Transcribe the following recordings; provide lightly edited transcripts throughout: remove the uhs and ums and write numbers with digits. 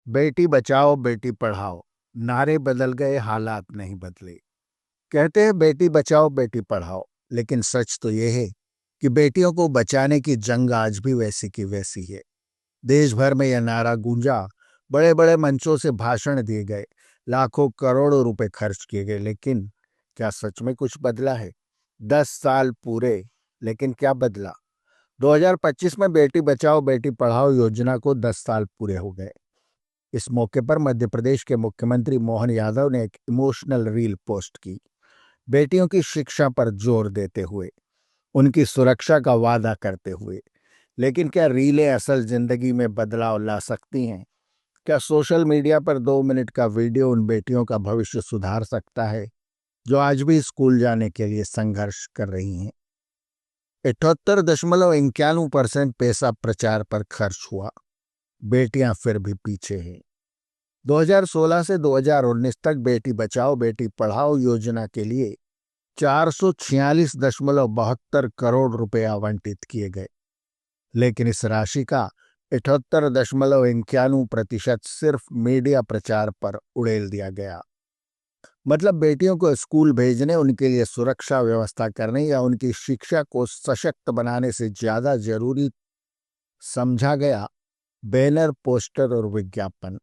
बेटी बचाओ बेटी पढ़ाओ, नारे बदल गए हालात नहीं बदले। कहते हैं बेटी बचाओ बेटी पढ़ाओ, लेकिन सच तो यह है कि बेटियों को बचाने की जंग आज भी वैसी की वैसी है। देश भर में यह नारा गूंजा, बड़े बड़े मंचों से भाषण दिए गए, लाखों करोड़ों रुपए खर्च किए गए, लेकिन क्या सच में कुछ बदला है? 10 साल पूरे, लेकिन क्या बदला? 2025 में बेटी बचाओ बेटी पढ़ाओ योजना को 10 साल पूरे हो गए। इस मौके पर मध्य प्रदेश के मुख्यमंत्री मोहन यादव ने एक इमोशनल रील पोस्ट की, बेटियों की शिक्षा पर जोर देते हुए, उनकी सुरक्षा का वादा करते हुए। लेकिन क्या रीलें असल जिंदगी में बदलाव ला सकती हैं? क्या सोशल मीडिया पर 2 मिनट का वीडियो उन बेटियों का भविष्य सुधार सकता है जो आज भी स्कूल जाने के लिए संघर्ष कर रही हैं? 78.91% पैसा प्रचार पर खर्च हुआ, बेटियां फिर भी पीछे हैं। 2016 से 2019 तक बेटी बचाओ बेटी पढ़ाओ योजना के लिए 446.72 करोड़ रुपए आवंटित किए गए, लेकिन इस राशि का 78.91% सिर्फ मीडिया प्रचार पर उड़ेल दिया गया। मतलब बेटियों को स्कूल भेजने, उनके लिए सुरक्षा व्यवस्था करने या उनकी शिक्षा को सशक्त बनाने से ज्यादा जरूरी समझा गया बैनर, पोस्टर और विज्ञापन।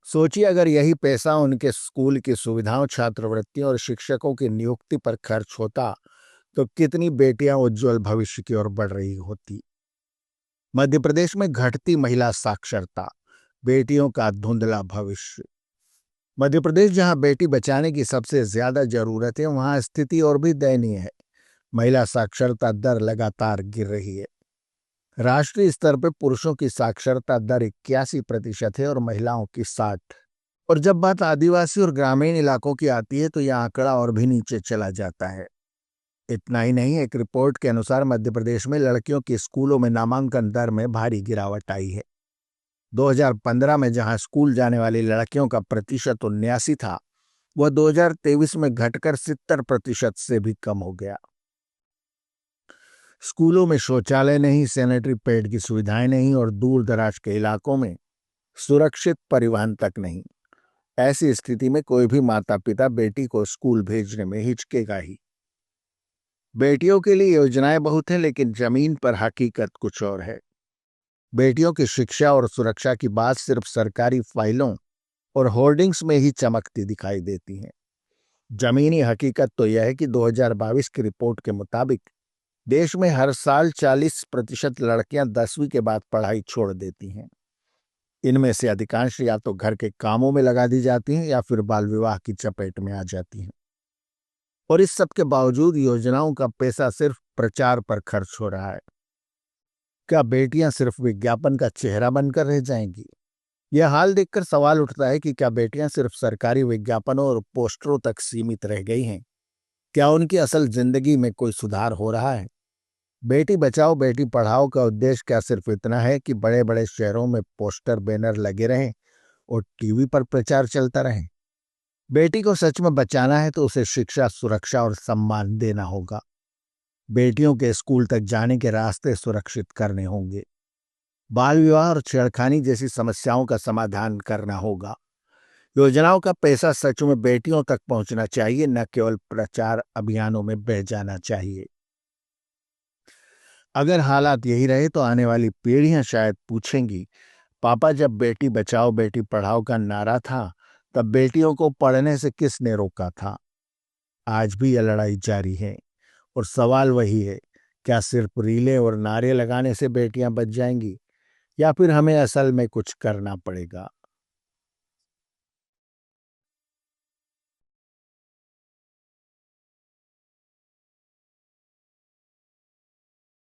सोचिए, अगर यही पैसा उनके स्कूल की सुविधाओं, छात्रवृत्तियों और शिक्षकों की नियुक्ति पर खर्च होता तो कितनी बेटियां उज्जवल भविष्य की ओर बढ़ रही होती। मध्य प्रदेश में घटती महिला साक्षरता, बेटियों का धुंधला भविष्य। मध्य प्रदेश जहां बेटी बचाने की सबसे ज्यादा जरूरत है, वहां स्थिति और भी दयनीय है। महिला साक्षरता दर लगातार गिर रही है। राष्ट्रीय स्तर पर पुरुषों की साक्षरता दर 81% है और महिलाओं की 60। और जब बात आदिवासी और ग्रामीण इलाकों की आती है तो यह आंकड़ा और भी नीचे चला जाता है। इतना ही नहीं, एक रिपोर्ट के अनुसार मध्य प्रदेश में लड़कियों के स्कूलों में नामांकन दर में भारी गिरावट आई है। 2015 में जहां स्कूल जाने वाली लड़कियों का प्रतिशत 79 था, वह 2023 में घटकर 70% से भी कम हो गया। स्कूलों में शौचालय नहीं, सैनिटरी पैड की सुविधाएं नहीं और दूर दराज के इलाकों में सुरक्षित परिवहन तक नहीं। ऐसी स्थिति में कोई भी माता पिता बेटी को स्कूल भेजने में हिचकेगा ही। बेटियों के लिए योजनाएं बहुत हैं, लेकिन जमीन पर हकीकत कुछ और है। बेटियों की शिक्षा और सुरक्षा की बात सिर्फ सरकारी फाइलों और होर्डिंग्स में ही चमकती दिखाई देती है। जमीनी हकीकत तो यह है कि 2022 की रिपोर्ट के मुताबिक देश में हर साल 40% लड़कियां 10वीं के बाद पढ़ाई छोड़ देती हैं। इनमें से अधिकांश या तो घर के कामों में लगा दी जाती हैं या फिर बाल विवाह की चपेट में आ जाती हैं। और इस सब के बावजूद योजनाओं का पैसा सिर्फ प्रचार पर खर्च हो रहा है। क्या बेटियां सिर्फ विज्ञापन का चेहरा बनकर रह जाएंगी? यह हाल देखकर सवाल उठता है कि क्या बेटियां सिर्फ सरकारी विज्ञापनों और पोस्टरों तक सीमित रह गई हैं? क्या उनकी असल जिंदगी में कोई सुधार हो रहा है? बेटी बचाओ बेटी पढ़ाओ का उद्देश्य क्या सिर्फ इतना है कि बड़े बड़े शहरों में पोस्टर बैनर लगे रहें और टीवी पर प्रचार चलता रहे? बेटी को सच में बचाना है तो उसे शिक्षा, सुरक्षा और सम्मान देना होगा। बेटियों के स्कूल तक जाने के रास्ते सुरक्षित करने होंगे। बाल विवाह और छेड़खानी जैसी समस्याओं का समाधान करना होगा। योजनाओं का पैसा सच में बेटियों तक पहुंचना चाहिए, न केवल प्रचार अभियानों में बह जाना चाहिए। अगर हालात यही रहे तो आने वाली पीढ़ियां शायद पूछेंगी, पापा जब बेटी बचाओ बेटी पढ़ाओ का नारा था तब बेटियों को पढ़ने से किसने रोका था? आज भी यह लड़ाई जारी है और सवाल वही है, क्या सिर्फ रीले और नारे लगाने से बेटियां बच जाएंगी या फिर हमें असल में कुछ करना पड़ेगा?